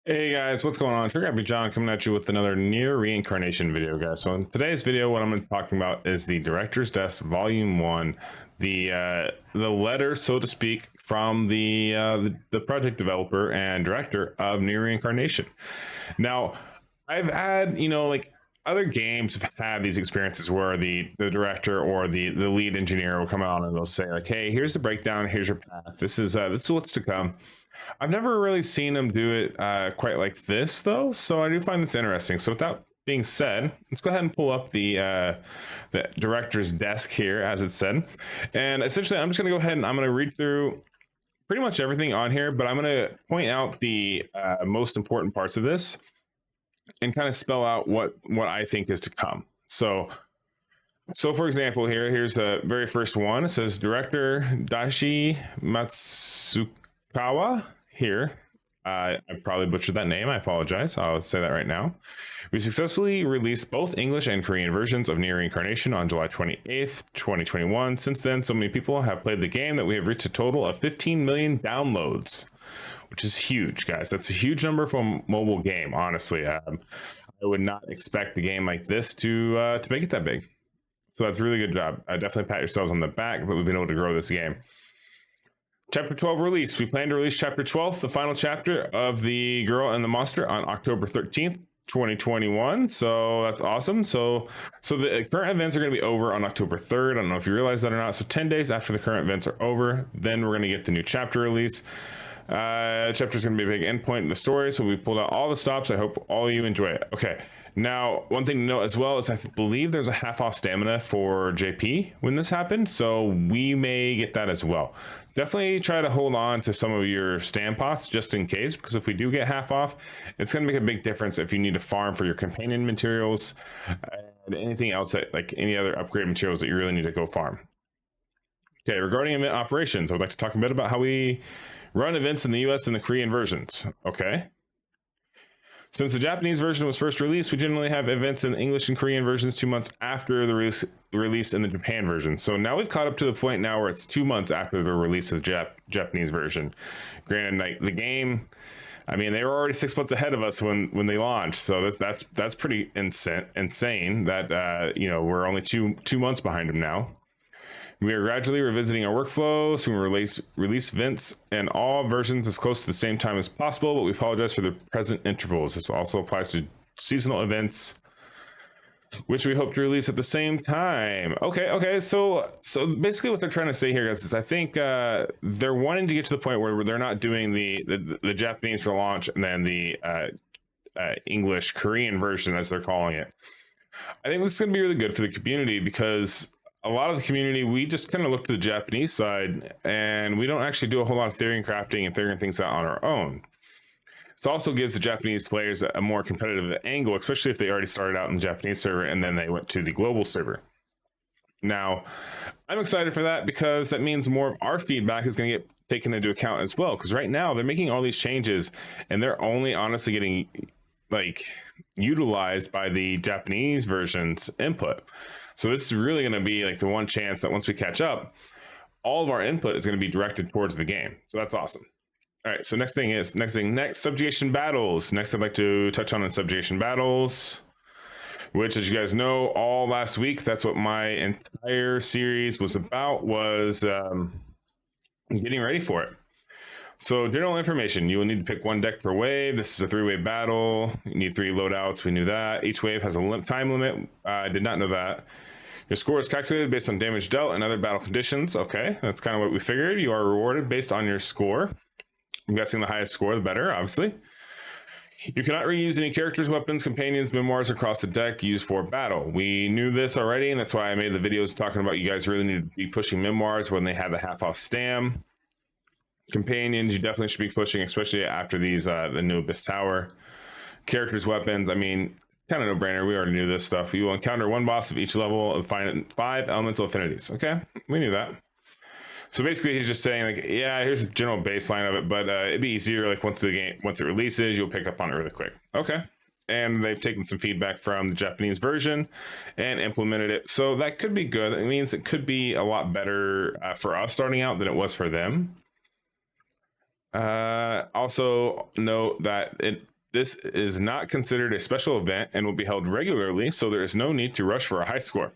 Hey guys, what's going on? TriggerhappyJon coming at you with another Nier Reincarnation video, guys. So in today's video, what I'm going to be talking about is the Director's Desk Volume 1, the letter, so to speak, from the project developer and director of Nier Reincarnation. Now, I've had, like other games have had these experiences where the director or the lead engineer will come out and they'll say like, hey, here's the breakdown, here's your path, this is what's to come. I've never really seen them do it quite like this though, so I do find this interesting. So with that being said, let's go ahead and pull up the director's desk here, as it said, and essentially I'm just going to go ahead and I'm going to read through pretty much everything on here, but I'm going to point out the most important parts of this and kind of spell out what I think is to come. So for example, here's the very first one. It says Director Dashi Matsukawa here. I probably butchered that name. I apologize. I'll say that right now. We successfully released both English and Korean versions of Nier Reincarnation on July 28th, 2021. Since then, so many people have played the game that we have reached a total of 15 million downloads, which is huge, guys. That's a huge number for a mobile game, honestly. I would not expect a game like this to make it that big. So that's a really good job. Definitely pat yourselves on the back, but we've been able to grow this game. Chapter 12 release. We plan to release Chapter 12, the final chapter of The Girl and the Monster, on October 13th, 2021. So that's awesome. So the current events are going to be over on October 3rd. I don't know if you realize that or not. So 10 days after the current events are over, then we're going to get the new chapter release. Chapter is going to be a big endpoint in the story, so we pulled out all the stops. I hope all of you enjoy it. Okay, now one thing to note as well is I believe there's a half off stamina for JP when this happened, so we may get that as well. Definitely try to hold on to some of your stam pots just in case, because if we do get half off, it's going to make a big difference if you need to farm for your companion materials and anything else, that like any other upgrade materials that you really need to go farm. Okay, regarding event operations, I would like to talk a bit about how we run events in the US and the Korean versions. Okay. Since the Japanese version was first released, we generally have events in English and Korean versions 2 months after the release in the Japan version. So now we've caught up to the point now where it's 2 months after the release of the Japanese version. Granted, like the game, I mean, they were already 6 months ahead of us when they launched. So that's pretty insane that we're only two months behind them now. We are gradually revisiting our workflow, so we release events in all versions as close to the same time as possible, but we apologize for the present intervals. This also applies to seasonal events, which we hope to release at the same time. Okay. So basically what they're trying to say here, guys, is I think they're wanting to get to the point where they're not doing the Japanese launch and then the English Korean version, as they're calling it. I think this is going to be really good for the community, because a lot of the community, we just kind of look to the Japanese side and we don't actually do a whole lot of theory crafting and figuring things out on our own. This also gives the Japanese players a more competitive angle, especially if they already started out in the Japanese server and then they went to the global server. Now, I'm excited for that because that means more of our feedback is going to get taken into account as well. Because right now they're making all these changes and they're only honestly getting utilized by the Japanese version's input. So this is really going to be like the one chance that once we catch up, all of our input is going to be directed towards the game. So that's awesome. All right. So next subjugation battles. Next, I'd like to touch on subjugation battles, which, as you guys know, all last week, that's what my entire series was about, was getting ready for it. So general information, you will need to pick one deck per wave. This is a 3-wave battle. You need 3 loadouts. We knew that. Each wave has a time limit. I did not know that. Your score is calculated based on damage dealt and other battle conditions. Okay, that's kind of what we figured. You are rewarded based on your score. I'm guessing the highest score, the better, obviously. You cannot reuse any characters, weapons, companions, memoirs across the deck used for battle. We knew this already, and that's why I made the videos talking about you guys really need to be pushing memoirs when they have the half off stam. Companions, you definitely should be pushing, especially after these the new Abyss Tower. Characters, weapons, I mean, kind of no-brainer. We already knew this stuff. You will encounter one boss of each level and find 5 elemental affinities. Okay, we knew that. So basically, he's just saying, like, yeah, here's a general baseline of it, but it'd be easier, like, once it releases, you'll pick up on it really quick. Okay. And they've taken some feedback from the Japanese version and implemented it. So that could be good. It means it could be a lot better for us starting out than it was for them. Also note that this is not considered a special event and will be held regularly, so there is no need to rush for a high score.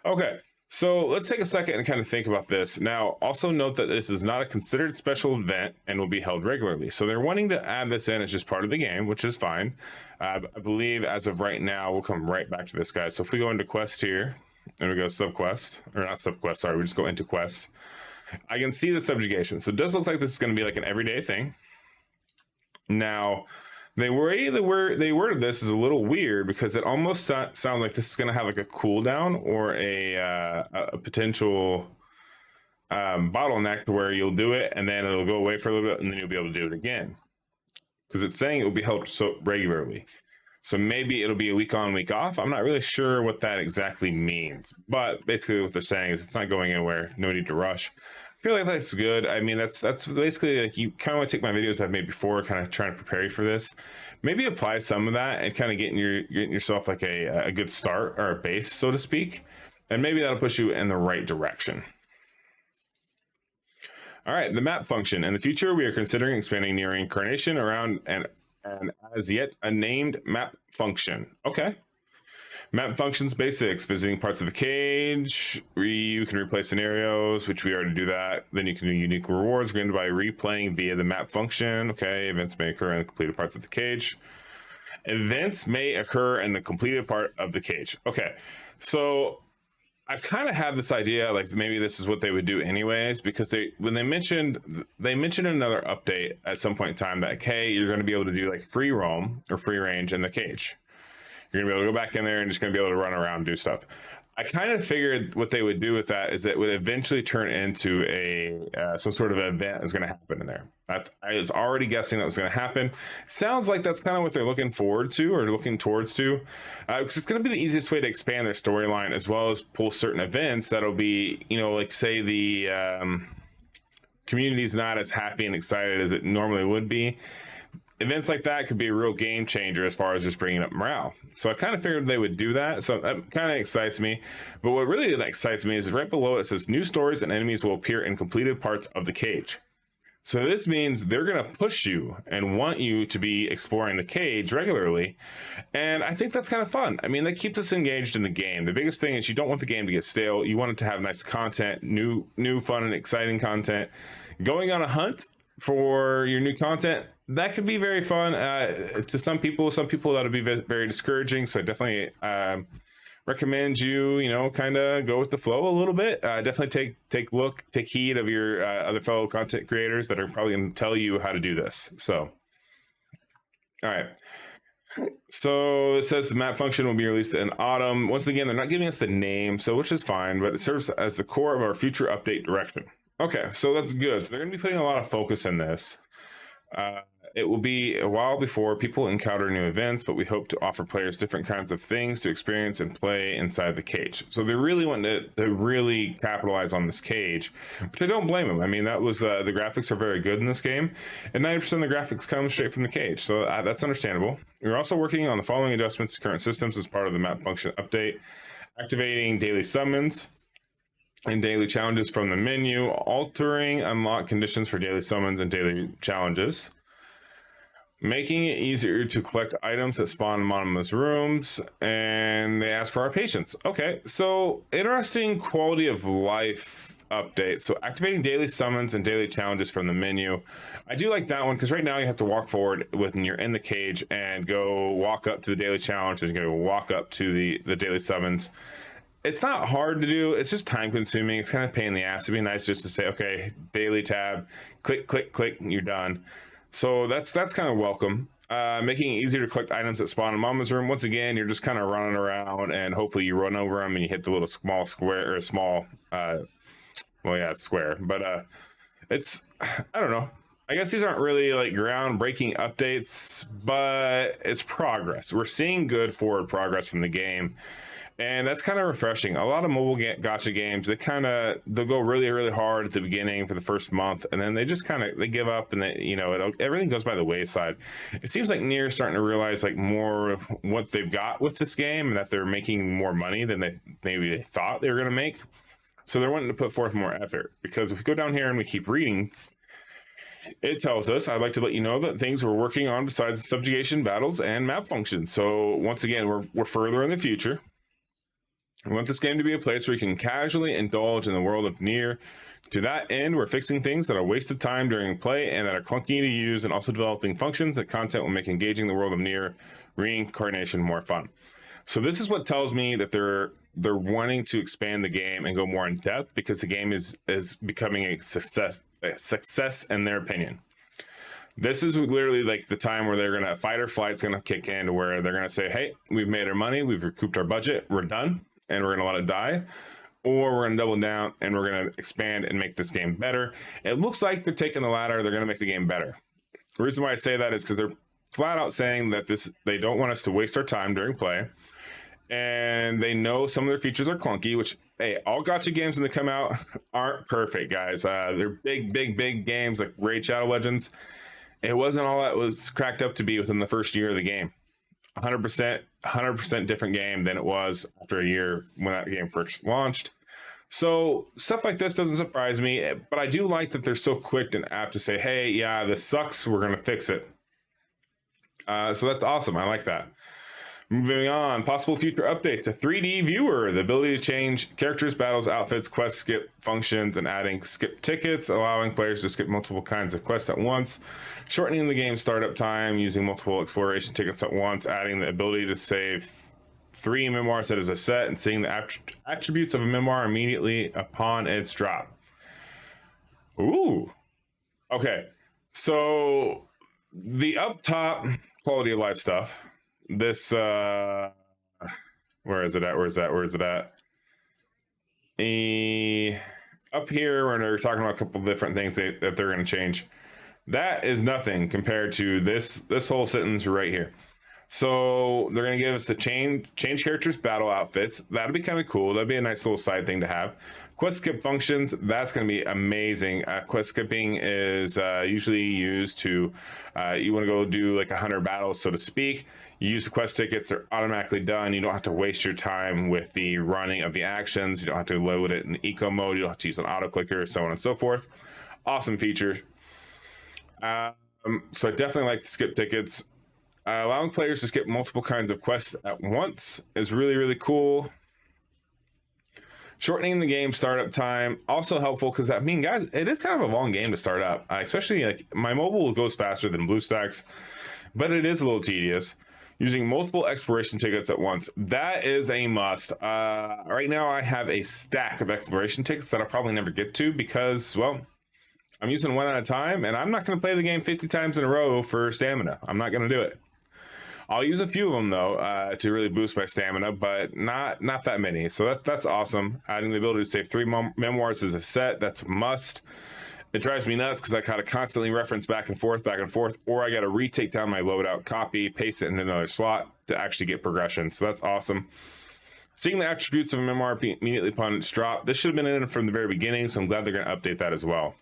Okay, so let's take a second and kind of think about this. Now, also note that this is not a considered special event and will be held regularly. So they're wanting to add this in as just part of the game, which is fine. I believe as of right now, we'll come right back to this, guys. So if we go into quest here, and we go subquest, or not subquest, sorry, we just go into quest. I can see the subjugation. So it does look like this is going to be like an everyday thing. Now, they worded this is a little weird because it almost sounds like this is going to have like a cooldown or a potential bottleneck to where you'll do it and then it'll go away for a little bit and then you'll be able to do it again. Because it's saying it will be held so regularly. So maybe it'll be a week on, week off. I'm not really sure what that exactly means. But basically what they're saying is it's not going anywhere. No need to rush. I feel like that's good. I mean, that's basically like you kind of want to take my videos I've made before, kind of trying to prepare you for this. Maybe apply some of that and kind of getting yourself like a good start or a base, so to speak. And maybe that'll push you in the right direction. All right, the map function. In the future, we are considering expanding Nier Reincarnation around an as yet unnamed map function. Okay. Map functions basics, visiting parts of the cage. You can replay scenarios, which we already do that. Then you can do unique rewards granted by replaying via the map function. Okay, events may occur in the completed parts of the cage. Events may occur in the completed part of the cage. Okay, so I've kind of had this idea, like maybe this is what they would do anyways, because when they mentioned another update at some point in time that, hey, you're going to be able to do like free roam or free range in the cage. You're gonna be able to go back in there and just gonna be able to run around and do stuff. I kind of figured what they would do with that is that it would eventually turn into some sort of event is going to happen in there. I was already guessing that was going to happen. Sounds like that's kind of what they're looking forward to or looking towards to, because it's going to be the easiest way to expand their storyline as well as pull certain events that'll be, like say the community's not as happy and excited as it normally would be. Events like that could be a real game changer as far as just bringing up morale. So I kind of figured they would do that. So that kind of excites me. But what really excites me is right below it says new stories and enemies will appear in completed parts of the cage. So this means they're going to push you and want you to be exploring the cage regularly. And I think that's kind of fun. I mean, that keeps us engaged in the game. The biggest thing is you don't want the game to get stale. You want it to have nice content, new, fun and exciting content. Going on a hunt for your new content, that could be very fun to some people that'll be very discouraging. So I definitely recommend you kind of go with the flow a little bit. Definitely take heed of your other fellow content creators that are probably going to tell you how to do this. So all right, so it says the map function will be released in autumn. Once again, they're not giving us the name, so which is fine, but it serves as the core of our future update direction. Okay, so that's good. So they're going to be putting a lot of focus in this. It will be a while before people encounter new events, but we hope to offer players different kinds of things to experience and play inside the cage. So they really want to really capitalize on this cage, which I don't blame them. I mean, that was the graphics are very good in this game, and 90% of the graphics come straight from the cage, so that's understandable. We're also working on the following adjustments to current systems as part of the map function update: activating daily summons and daily challenges from the menu, altering unlock conditions for daily summons and daily challenges, making it easier to collect items that spawn in anonymous rooms, and they ask for our patience. Okay, so interesting quality of life update. So activating daily summons and daily challenges from the menu. I do like that one because right now you have to walk forward when you're in the cage and go walk up to the daily challenge and go walk up to the daily summons. It's not hard to do. It's just time consuming. It's kind of a pain in the ass. It'd be nice just to say, okay, daily tab, click, click, click, and you're done. So that's kind of welcome. Making it easier to collect items that spawn in Mama's room. Once again, you're just kind of running around and hopefully you run over them and you hit the little small square or small, it's square. But it's, I don't know. I guess these aren't really like groundbreaking updates, but it's progress. We're seeing good forward progress from the game. And that's kind of refreshing. A lot of mobile gacha games, they'll go really, really hard at the beginning for the first month, and then they just they give up, and everything goes by the wayside. It seems like Nier is starting to realize like more of what they've got with this game, and that they're making more money than they thought they were going to make. So they're wanting to put forth more effort. Because if we go down here and we keep reading, It tells us, I'd like to let you know that things we're working on besides subjugation battles and map functions. So once again, we're further in the future. We want this game to be a place where you can casually indulge in the world of Nier. To that end, we're fixing things that are wasted time during play and that are clunky to use, and also developing functions and content will make engaging the world of Nier Reincarnation more fun. So this is what tells me that they're wanting to expand the game and go more in depth, because the game is becoming a success in their opinion. This is literally like the time where they're gonna fight or flight's gonna kick in, to where they're gonna say, hey, we've made our money, we've recouped our budget, we're done, and we're gonna let it die. Or we're gonna double down and we're gonna expand and make this game better. It looks like they're taking the latter. They're gonna make the game better. The reason why I say that is because they're flat out saying that they don't want us to waste our time during play, and they know some of their features are clunky, which, hey, all gacha games when they come out aren't perfect, guys. They're big games like Raid Shadow Legends. It wasn't all that was cracked up to be within the first year of the game. 100% different game than it was after a year when that game first launched. So stuff like this doesn't surprise me, but I do like that they're so quick and apt to say, hey, yeah, this sucks, we're gonna fix it. So that's awesome. I like that. Moving on, possible future updates: a 3D viewer, the ability to change characters, battles, outfits, quest skip functions, and adding skip tickets, allowing players to skip multiple kinds of quests at once, shortening the game startup time, using multiple exploration tickets at once, adding the ability to save 3 memoir set as a set, and seeing the attributes of a memoir immediately upon its drop. Ooh. Okay. So the up top quality of life stuff. This where is it at? Up here when they're talking about a couple of different things that they're going to change, that is nothing compared to this whole sentence right here. So they're going to give us the change characters battle outfits. That'd be kind of cool. That'd be a nice little side thing to have. Quest skip functions, that's going to be amazing. Quest skipping is usually used to you want to go do like 100 battles, so to speak. You use the quest tickets, they're automatically done. You don't have to waste your time with the running of the actions. You don't have to load it in eco mode. You don't have to use an auto clicker, so on and so forth. Awesome feature. So I definitely like the skip tickets. Allowing players to skip multiple kinds of quests at once is really, really cool. Shortening the game startup time, also helpful, because I mean, guys, it is kind of a long game to start up, especially like my mobile goes faster than BlueStacks, but it is a little tedious. Using multiple exploration tickets at once, that is a must. Right now I have a stack of exploration tickets that I'll probably never get to because, well, I'm using one at a time, and I'm not going to play the game 50 times in a row for stamina. I'm not going to do it. I'll use a few of them though to really boost my stamina, but not that many. So that's awesome. Adding the ability to save 3 memoirs as a set, that's a must. It drives me nuts because I kind of constantly reference back and forth, or I got to retake down my loadout, copy, paste it in another slot to actually get progression. So that's awesome. Seeing the attributes of a memoir immediately upon its drop, this should have been in from the very beginning, so I'm glad they're going to update that as well.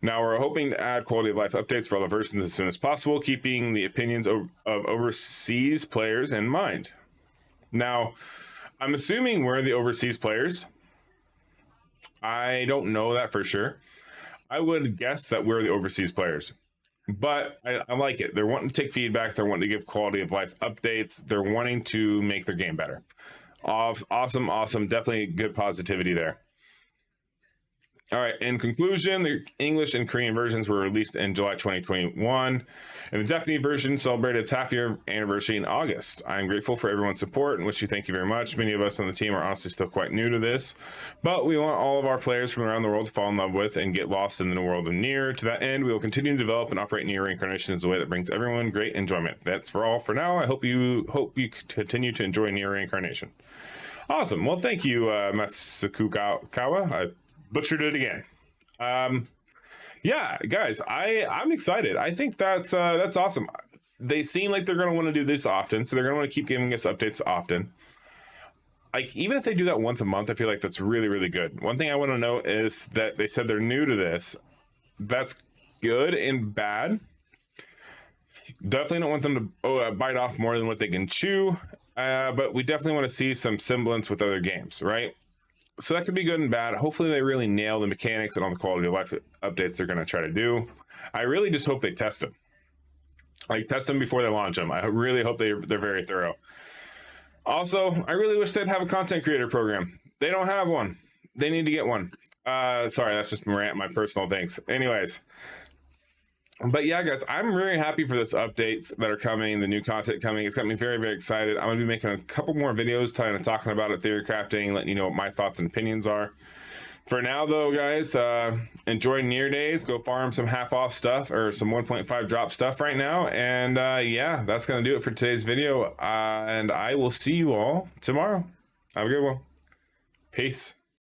Now we're hoping to add quality of life updates for all the versions as soon as possible, keeping the opinions of overseas players in mind. Now, I'm assuming we're the overseas players. I don't know that for sure. I would guess that we're the overseas players, but I like it. They're wanting to take feedback. They're wanting to give quality of life updates. They're wanting to make their game better. Awesome. Definitely good positivity there. All right, in conclusion, the English and Korean versions were released in July 2021, and the Japanese version celebrated its half-year anniversary in August. I am grateful for everyone's support and wish you thank you very much. Many of us on the team are honestly still quite new to this, but we want all of our players from around the world to fall in love with and get lost in the world of Nier. To that end, we will continue to develop and operate Nier Reincarnation as a way that brings everyone great enjoyment. That's for all for now. I hope you continue to enjoy Nier Reincarnation. Awesome. Well, thank you, Matsukawa. I butchered it again. Yeah, guys, I'm excited. I think that's awesome. They seem like they're going to want to do this often, so they're going to want to keep giving us updates often. Like, even if they do that once a month, I feel like that's really, really good. One thing I want to note is that they said they're new to this. That's good and bad. Definitely don't want them to bite off more than what they can chew, but we definitely want to see some semblance with other games, right? So that could be good and bad. Hopefully they really nail the mechanics and all the quality of life updates they're going to try to do. I really just hope they test them. Like, test them before they launch them. I really hope they're very thorough. Also, I really wish they'd have a content creator program. They don't have one. They need to get one. Sorry, that's just my personal things. Anyways. But yeah, guys, I'm really happy for this updates that are coming, the new content coming. It's got me very, very excited. I'm going to be making a couple more videos talking about it, theory crafting, letting you know what my thoughts and opinions are. For now, though, guys, enjoy Nier days. Go farm some half-off stuff or some 1.5 drop stuff right now. And yeah, that's going to do it for today's video. And I will see you all tomorrow. Have a good one. Peace.